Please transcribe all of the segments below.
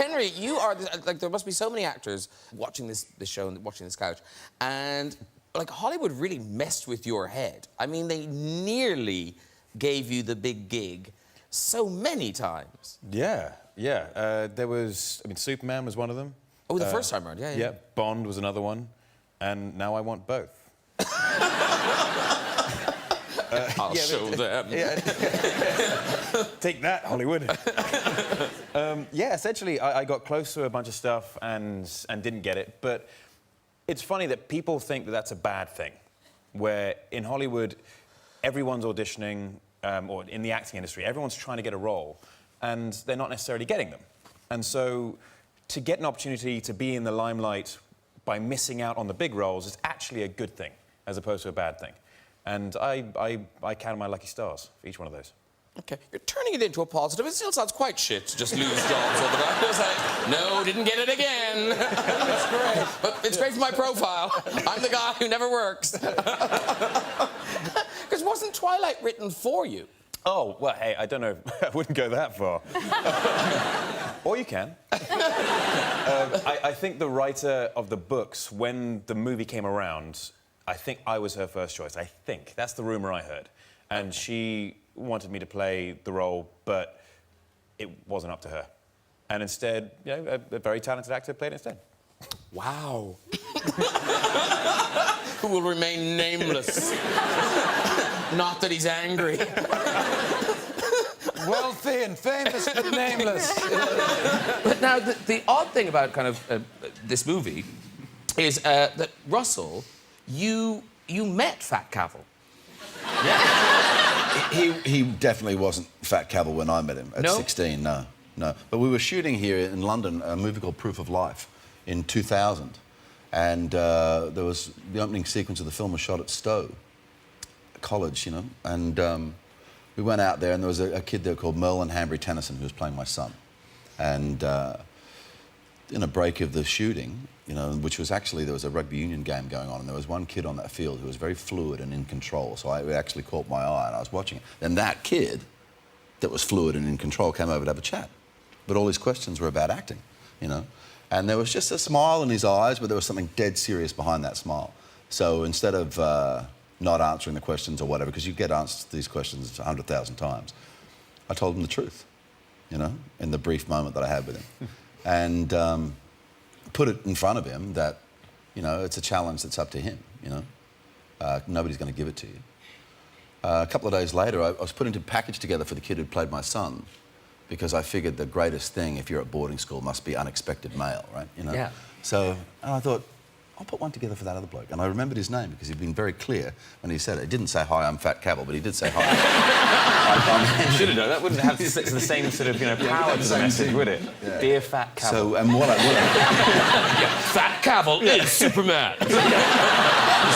Henry, you are like there must be so many actors watching this show and watching this couch, and like Hollywood really messed with your head. I mean, they nearly gave you the big gig so many times. Yeah. There was, I mean, Superman was one of them. Oh, the first time around, yeah. Yeah, Bond was another one, and now I want both. I'll show them. Yeah. Take that, Hollywood. Yeah, essentially, I got close to a bunch of stuff and didn't get it. But it's funny that people think that that's a bad thing, where in Hollywood, everyone's auditioning, or in the acting industry, everyone's trying to get a role, and they're not necessarily getting them. And so, to get an opportunity to be in the limelight by missing out on the big roles is actually a good thing, as opposed to a bad thing. And I count my lucky stars for each one of those. Okay, you're turning it into a positive. It still sounds quite shit to just lose jobs all the time. It's like, no, didn't get it again. That's great. But it's great for my profile. I'm the guy who never works. Because wasn't Twilight written for you? Oh, well, hey, I don't know. I wouldn't go that far. Or you can. I think the writer of the books, when the movie came around, I think I was her first choice. I think. That's the rumour I heard. And she wanted me to play the role, but it wasn't up to her. And instead, you know, a very talented actor played it instead. Wow. Who will remain nameless. Not that he's angry. Wealthy and famous, but nameless. But now, the odd thing about kind of this movie is that Russell, you met Fat Cavill. Yeah. He definitely wasn't Fat Cavill when I met him at 16, no. But we were shooting here in London a movie called Proof of Life in 2000. And there was the opening sequence of the film was shot at Stowe College, you know. And we went out there and there was a kid there called Merlin Hanbury Tennyson who was playing my son. And in a break of the shooting, you know, which was actually, there was a rugby union game going on, and there was one kid on that field who was very fluid and in control, so it actually caught my eye and I was watching it. Then that kid that was fluid and in control came over to have a chat. But all his questions were about acting, you know. And there was just a smile in his eyes, but there was something dead serious behind that smile. So instead of not answering the questions or whatever, because you get answers to these questions 100,000 times, I told him the truth, you know, in the brief moment that I had with him. And put it in front of him that, you know, it's a challenge that's up to him, you know. Nobody's going to give it to you. A couple of days later, I was putting a package together for the kid who played my son, because I figured the greatest thing if you're at boarding school must be unexpected mail, right? You know? Yeah. So I thought, I'll put one together for that other bloke. And I remembered his name because he'd been very clear when he said it. He didn't say, hi, I'm Fat Cavill, but he did say, hi. I'm Henry. Should have done. That wouldn't have the same sort of, you know, power to the message, would it? Yeah. Dear Fat Cavill. So, and what I... Fat Cavill is Superman. It's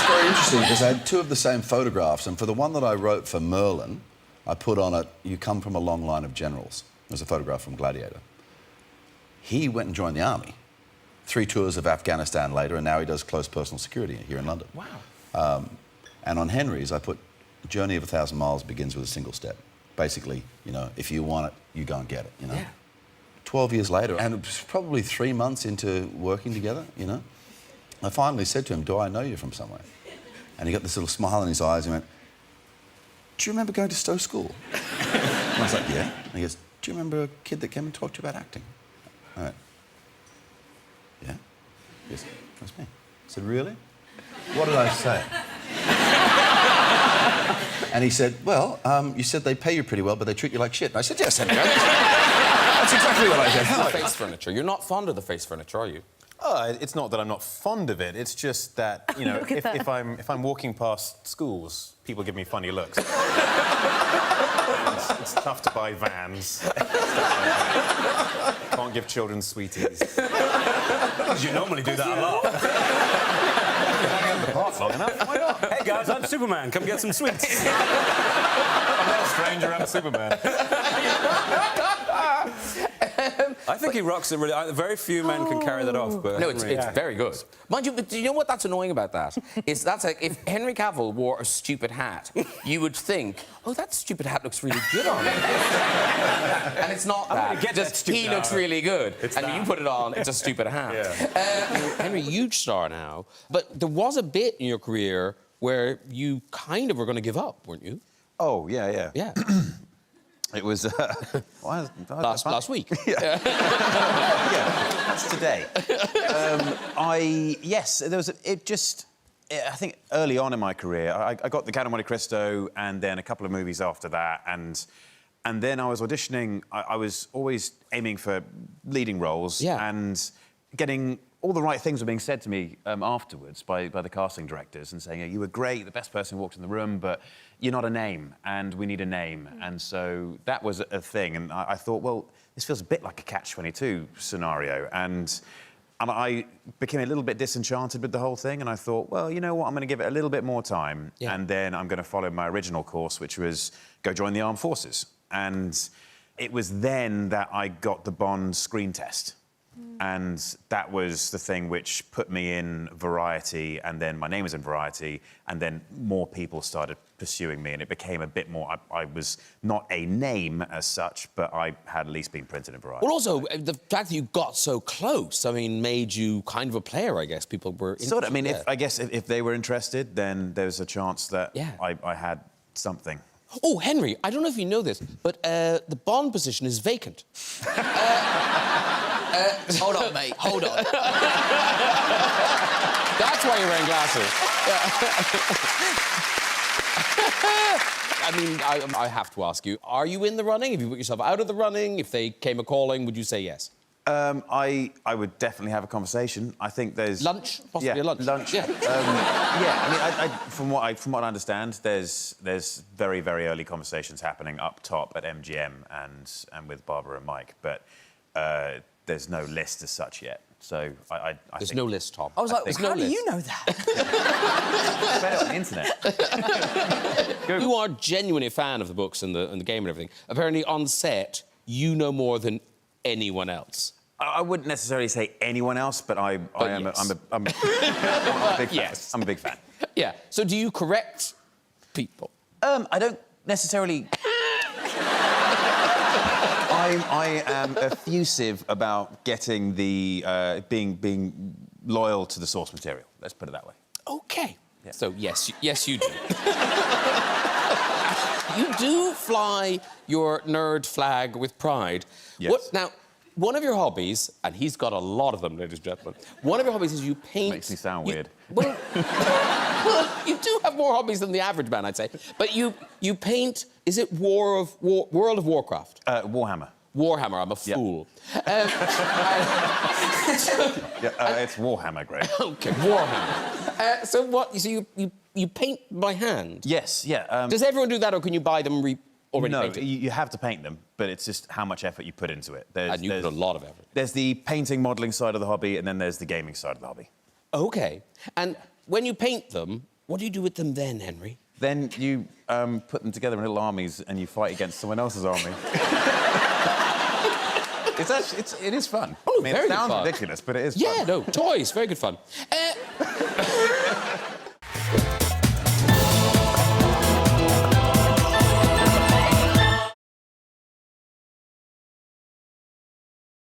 very interesting because I had two of the same photographs, and for the one that I wrote for Merlin, I put on it, you come from a long line of generals. There's a photograph from Gladiator. He went and joined the army. 3 tours of Afghanistan later, and now he does close personal security here in London. Wow. And on Henry's, I put, the journey of 1,000 miles begins with a single step. Basically, you know, if you want it, you go and get it, you know. Yeah. 12 years later, and it was probably 3 months into working together, you know, I finally said to him, do I know you from somewhere? And he got this little smile in his eyes and he went, do you remember going to Stowe School? And I was like, yeah. And he goes, do you remember a kid that came and talked to you about acting? I went, yeah. Yes, that's me. I said, really? What did I say? And he said, well, you said they pay you pretty well, but they treat you like shit. And I said, yes, Henry. That's exactly what I said. The face furniture. You're not fond of the face furniture, are you? Oh, it's not that I'm not fond of it. It's just that, you know, if I'm walking past schools, people give me funny looks. It's tough to buy Vans. Can't give children sweeties. Because you normally do that a lot. Hang out the park long enough. Why not? Hey guys, I'm Superman. Come get some sweets. I'm not a stranger. I'm Superman. I think he rocks it really. Very few men can carry that off. But No, it's very good. Mind you, but do you know what that's annoying about that? Is that's like if Henry Cavill wore a stupid hat, you would think, oh, that stupid hat looks really good on him. And it's not that. Just he looks really good. And you put it on, it's a stupid hat. Henry, huge star now. But there was a bit in your career where you kind of were going to give up, weren't you? Oh, yeah. Yeah. It was last week. Yeah, that's today. There was. I think early on in my career, I got the Count of Monte Cristo, and then a couple of movies after that, and then I was auditioning. I was always aiming for leading roles, and getting all the right things were being said to me afterwards by the casting directors, and saying, you were great, the best person who walked in the room, but you're not a name, and we need a name. And so that was a thing, and I thought, well, this feels a bit like a Catch-22 scenario, and I became a little bit disenchanted with the whole thing, and I thought, well, you know what, I'm going to give it a little bit more time, and then I'm going to follow my original course, which was go join the armed forces. And it was then that I got the Bond screen test. And that was the thing which put me in Variety, and then my name was in Variety, and then more people started pursuing me, and it became a bit more... I was not a name as such, but I had at least been printed in Variety. Well, also, the fact that you got so close, I mean, made you kind of a player, I guess. People were... Sort of. I mean, if they were interested, then there's a chance that I had something. Oh, Henry, I don't know if you know this, but the Bond position is vacant. Hold on, mate. Hold on. That's why you're wearing glasses. I mean, I have to ask you, are you in the running? Have you put yourself out of the running? If they came a-calling, would you say yes? I would definitely have a conversation. I think there's... Lunch? Possibly a lunch? Lunch. Yeah. I mean, from what I understand, there's very, very early conversations happening up top at MGM and with Barbara and Mike, but there's no list as such yet. So There's no list, Tom. I was like, There's how no do list. you know that? It's better on the internet. You are genuinely a fan of the books and the game and everything. Apparently, on set, you know more than anyone else. I wouldn't necessarily say anyone else, but I'm a big fan. Yes. I'm a big fan. Yeah. So do you correct people? I don't necessarily... I am effusive about getting the... being loyal to the source material. Let's put it that way. OK. Yeah. So, yes, you do. You do fly your nerd flag with pride. Yes. Now, one of your hobbies, and he's got a lot of them, ladies and gentlemen, one of your hobbies is you paint... Makes me sound weird. Well, you do have more hobbies than the average man, I'd say. But you paint... Is it World of Warcraft? Warhammer. Warhammer, I'm a fool. It's Warhammer, Greg. OK, Warhammer. So what... So you paint by hand? Yes, yeah. Does everyone do that, or can you buy them already painted? No, you have to paint them, but it's just how much effort you put into it. And you put a lot of effort. There's the painting, modelling side of the hobby, and then there's the gaming side of the hobby. OK. And when you paint them, what do you do with them then, Henry? Then you put them together in little armies and you fight against someone else's army. It is fun. Oh, I mean, very it sounds fun. ridiculous, but it is fun. Yeah, no, toys, very good fun.